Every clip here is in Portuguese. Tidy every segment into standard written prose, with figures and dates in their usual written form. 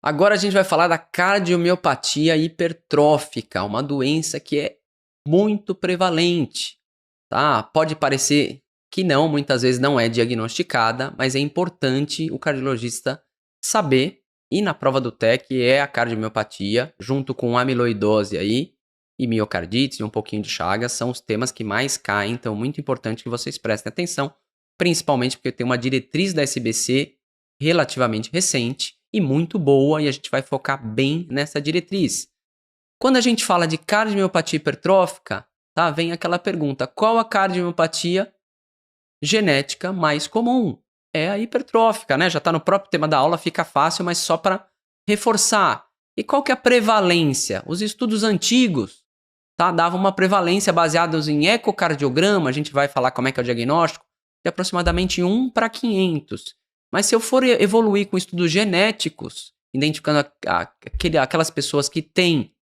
Agora a gente vai falar da cardiomiopatia hipertrófica, uma doença que é muito prevalente, tá? Pode parecer que não, muitas vezes não é diagnosticada, mas é importante o cardiologista saber. E na prova do TEC é a cardiomiopatia, junto com amiloidose aí, e miocardite e um pouquinho de Chagas, são os temas que mais caem, então é muito importante que vocês prestem atenção, principalmente porque tem uma diretriz da SBC relativamente recente e muito boa, e a gente vai focar bem nessa diretriz. Quando a gente fala de cardiomiopatia hipertrófica, tá, vem aquela pergunta: qual a cardiomiopatia genética mais comum? É a hipertrófica, né? Já está no próprio tema da aula, fica fácil, mas só para reforçar. E qual que é a prevalência? Os estudos antigos, tá, davam uma prevalência baseada em ecocardiograma, a gente vai falar como é que é o diagnóstico, de aproximadamente 1 para 500. Mas se eu for evoluir com estudos genéticos, identificando aquelas pessoas que têm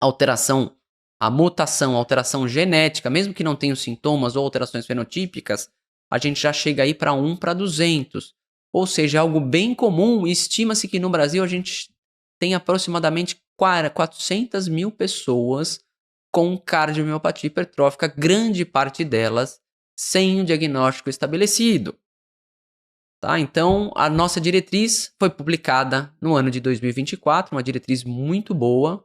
alteração, a mutação, a alteração genética, mesmo que não tenham sintomas ou alterações fenotípicas, a gente já chega aí para 1 para 200. Ou seja, é algo bem comum. Estima-se que no Brasil a gente tem aproximadamente 400 mil pessoas com cardiomiopatia hipertrófica, grande parte delas sem um diagnóstico estabelecido. Tá? Então, a nossa diretriz foi publicada no ano de 2024, uma diretriz muito boa,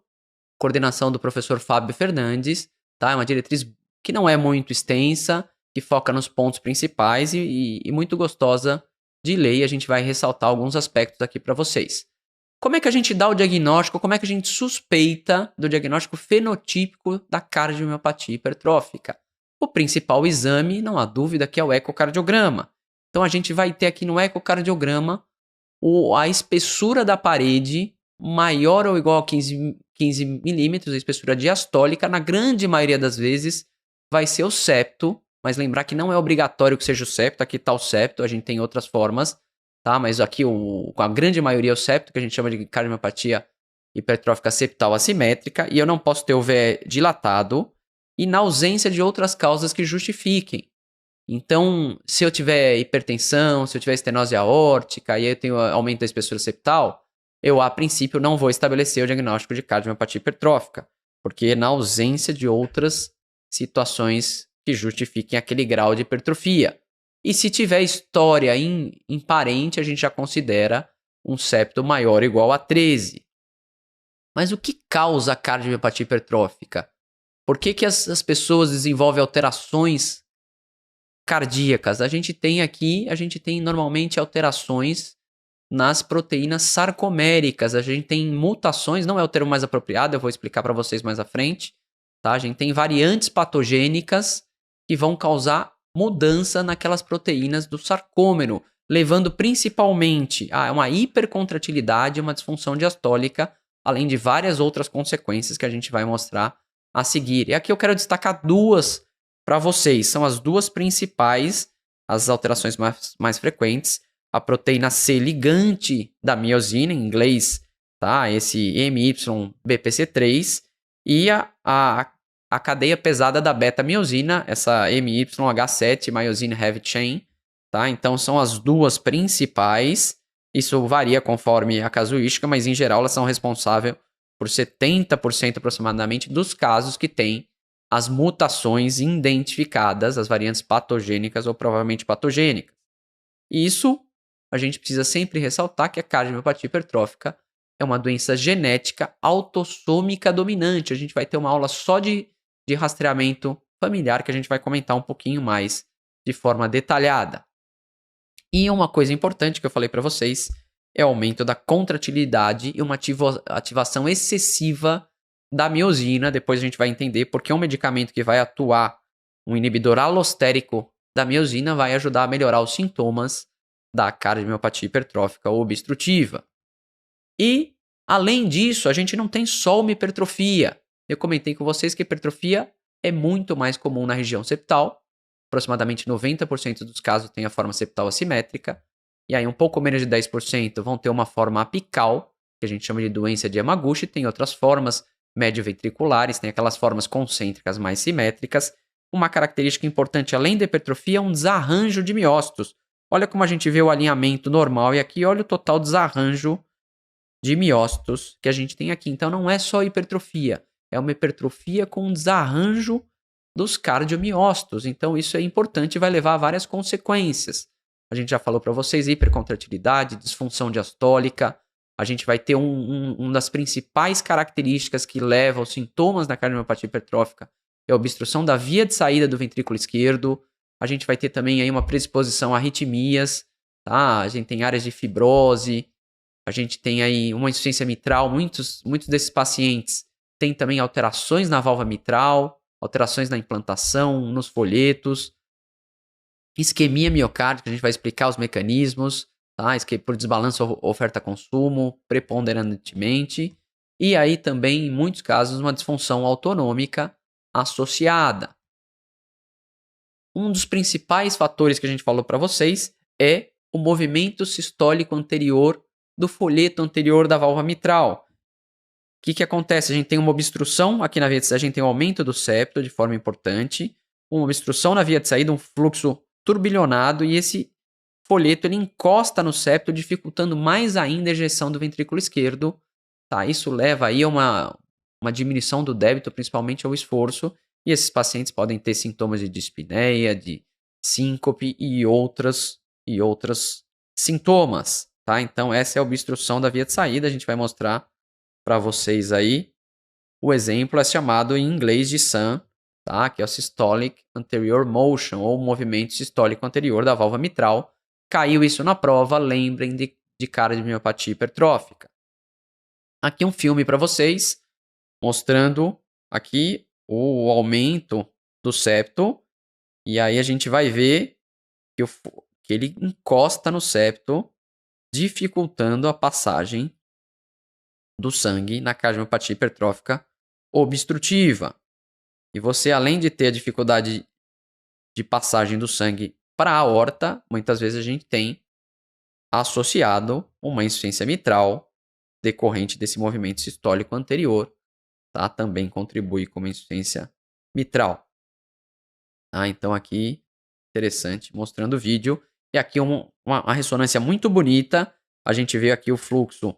coordenação do professor Fábio Fernandes, tá? É uma diretriz que não é muito extensa, que foca nos pontos principais e muito gostosa de ler, e a gente vai ressaltar alguns aspectos aqui para vocês. Como é que a gente dá o diagnóstico? Como é que a gente suspeita do diagnóstico fenotípico da cardiomiopatia hipertrófica? O principal exame, não há dúvida, que é o ecocardiograma. Então a gente vai ter aqui no ecocardiograma a espessura da parede maior ou igual a 15 milímetros, a espessura diastólica, na grande maioria das vezes vai ser o septo, mas lembrar que não é obrigatório que seja o septo, aqui está o septo, a gente tem outras formas, tá? Mas aqui a grande maioria é o septo, que a gente chama de cardiomiopatia hipertrófica septal assimétrica, e eu não posso ter o VE dilatado e na ausência de outras causas que justifiquem. Então, se eu tiver hipertensão, se eu tiver estenose aórtica e eu tenho aumento da espessura septal, eu, a princípio, não vou estabelecer o diagnóstico de cardiomiopatia hipertrófica, porque na ausência de outras situações que justifiquem aquele grau de hipertrofia. E se tiver história em parente, a gente já considera um septo maior ou igual a 13. Mas o que causa a cardiomiopatia hipertrófica? Por que as pessoas desenvolvem alterações cardíacas? A gente tem normalmente alterações nas proteínas sarcoméricas. A gente tem mutações, não é o termo mais apropriado, eu vou explicar para vocês mais à frente. Tá? A gente tem variantes patogênicas que vão causar mudança naquelas proteínas do sarcômero, levando principalmente a uma hipercontratilidade e uma disfunção diastólica, além de várias outras consequências que a gente vai mostrar a seguir. E aqui eu quero destacar duas para vocês. São as duas principais, as alterações mais frequentes. A proteína C ligante da miosina, em inglês, tá? Esse MYBPC3, e a cadeia pesada da beta-miosina, essa MYH7, Myosin Heavy Chain, tá? Então são as duas principais. Isso varia conforme a casuística, mas em geral elas são responsáveis por 70% aproximadamente dos casos que têm as mutações identificadas, as variantes patogênicas ou provavelmente patogênicas. E isso a gente precisa sempre ressaltar que a cardiomiopatia hipertrófica é uma doença genética autossômica dominante. A gente vai ter uma aula só de rastreamento familiar que a gente vai comentar um pouquinho mais de forma detalhada. E uma coisa importante que eu falei para vocês é o aumento da contratilidade e uma ativação excessiva da miosina. Depois a gente vai entender porque um medicamento que vai atuar, um inibidor alostérico da miosina, vai ajudar a melhorar os sintomas da cardiomiopatia hipertrófica ou obstrutiva. E, além disso, a gente não tem só uma hipertrofia. Eu comentei com vocês que a hipertrofia é muito mais comum na região septal. Aproximadamente 90% dos casos tem a forma septal assimétrica. E aí um pouco menos de 10% vão ter uma forma apical, que a gente chama de doença de Yamaguchi. Tem outras formas médio-ventriculares, tem aquelas formas concêntricas mais simétricas. Uma característica importante, além da hipertrofia, é um desarranjo de miócitos. Olha como a gente vê o alinhamento normal e aqui olha o total desarranjo de miócitos que a gente tem aqui. Então não é só hipertrofia, é uma hipertrofia com desarranjo dos cardiomiócitos. Então isso é importante e vai levar a várias consequências. A gente já falou para vocês, hipercontratilidade, disfunção diastólica. A gente vai ter uma das principais características que leva aos sintomas da cardiomiopatia hipertrófica, que é a obstrução da via de saída do ventrículo esquerdo. A gente vai ter também aí uma predisposição a arritmias, tá? A gente tem áreas de fibrose, a gente tem aí uma insuficiência mitral. Muitos desses pacientes têm também alterações na válvula mitral, alterações na implantação, nos folhetos, isquemia miocárdica, a gente vai explicar os mecanismos, tá? Por desbalanço oferta-consumo, preponderantemente, e aí também, em muitos casos, uma disfunção autonômica associada. Um dos principais fatores que a gente falou para vocês é o movimento sistólico anterior do folheto anterior da válvula mitral. O que acontece? A gente tem uma obstrução aqui na via de saída, a gente tem um aumento do septo de forma importante, uma obstrução na via de saída, um fluxo turbilhonado, e esse folheto ele encosta no septo, dificultando mais ainda a ejeção do ventrículo esquerdo. Tá? Isso leva aí a uma diminuição do débito, principalmente ao esforço, e esses pacientes podem ter sintomas de dispneia, de síncope e outros sintomas. Tá? Então essa é a obstrução da via de saída, a gente vai mostrar para vocês aí. O exemplo é chamado em inglês de SAM, tá? Que é o Systolic Anterior Motion, ou movimento sistólico anterior da válvula mitral. Caiu isso na prova, lembrem de cardiomiopatia hipertrófica. Aqui um filme para vocês, mostrando aqui o aumento do septo, e aí a gente vai ver que ele encosta no septo, dificultando a passagem do sangue na cardiomiopatia hipertrófica obstrutiva. E você, além de ter a dificuldade de passagem do sangue para a aorta, muitas vezes a gente tem associado uma insuficiência mitral decorrente desse movimento sistólico anterior, tá? Também contribui com uma insuficiência mitral. Tá? Então aqui, interessante, mostrando o vídeo. E aqui uma ressonância muito bonita. A gente vê aqui o fluxo,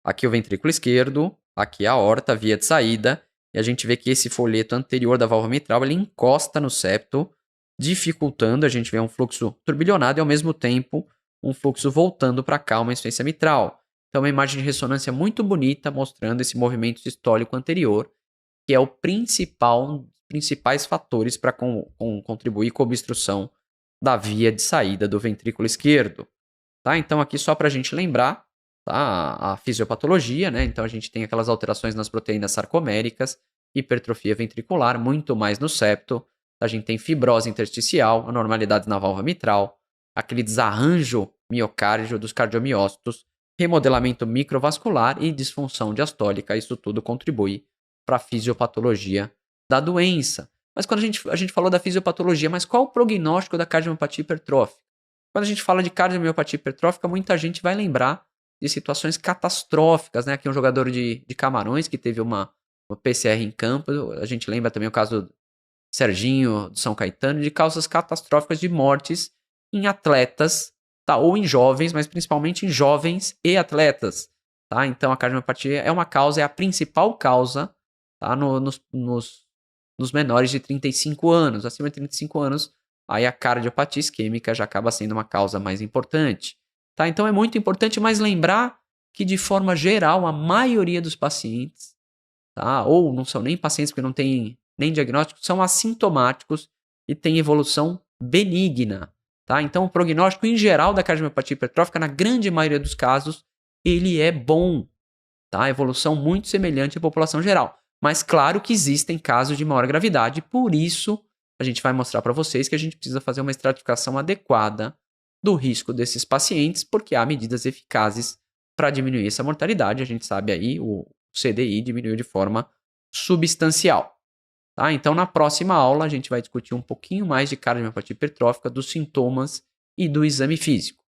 aqui o ventrículo esquerdo, aqui a aorta, a via de saída. E a gente vê que esse folheto anterior da válvula mitral ele encosta no septo, dificultando. A gente vê um fluxo turbilhonado e ao mesmo tempo um fluxo voltando para cá, uma insuficiência mitral. Então uma imagem de ressonância muito bonita mostrando esse movimento sistólico anterior, que é um dos principais fatores para contribuir com a obstrução da via de saída do ventrículo esquerdo. Tá? Então aqui só para a gente lembrar, tá? A fisiopatologia, né? Então a gente tem aquelas alterações nas proteínas sarcoméricas, hipertrofia ventricular, muito mais no septo. A gente tem fibrose intersticial, anormalidades na válvula mitral, aquele desarranjo miocárdio dos cardiomiócitos, remodelamento microvascular e disfunção diastólica. Isso tudo contribui para a fisiopatologia da doença. Mas quando a gente falou da fisiopatologia, mas qual o prognóstico da cardiomiopatia hipertrófica? Quando a gente fala de cardiomiopatia hipertrófica, muita gente vai lembrar de situações catastróficas, né? Aqui um jogador de Camarões que teve uma PCR em campo. A gente lembra também o caso do Serginho, do São Caetano, de causas catastróficas de mortes em atletas, tá? Ou em jovens, mas principalmente em jovens e atletas. Tá? Então a cardiomiopatia é uma causa, é a principal causa, tá? Nos menores de 35 anos. Acima de 35 anos, aí a cardiopatia isquêmica já acaba sendo uma causa mais importante. Tá? Então é muito importante, mas lembrar que de forma geral, a maioria dos pacientes, tá? Ou não são nem pacientes porque não têm nem diagnóstico, são assintomáticos e têm evolução benigna. Tá? Então o prognóstico em geral da cardiomiopatia hipertrófica, na grande maioria dos casos, ele é bom. Tá? Evolução muito semelhante à população geral. Mas claro que existem casos de maior gravidade, por isso a gente vai mostrar para vocês que a gente precisa fazer uma estratificação adequada do risco desses pacientes, porque há medidas eficazes para diminuir essa mortalidade. A gente sabe aí, o CDI diminuiu de forma substancial. Tá? Então na próxima aula a gente vai discutir um pouquinho mais de cardiomiopatia hipertrófica, dos sintomas e do exame físico.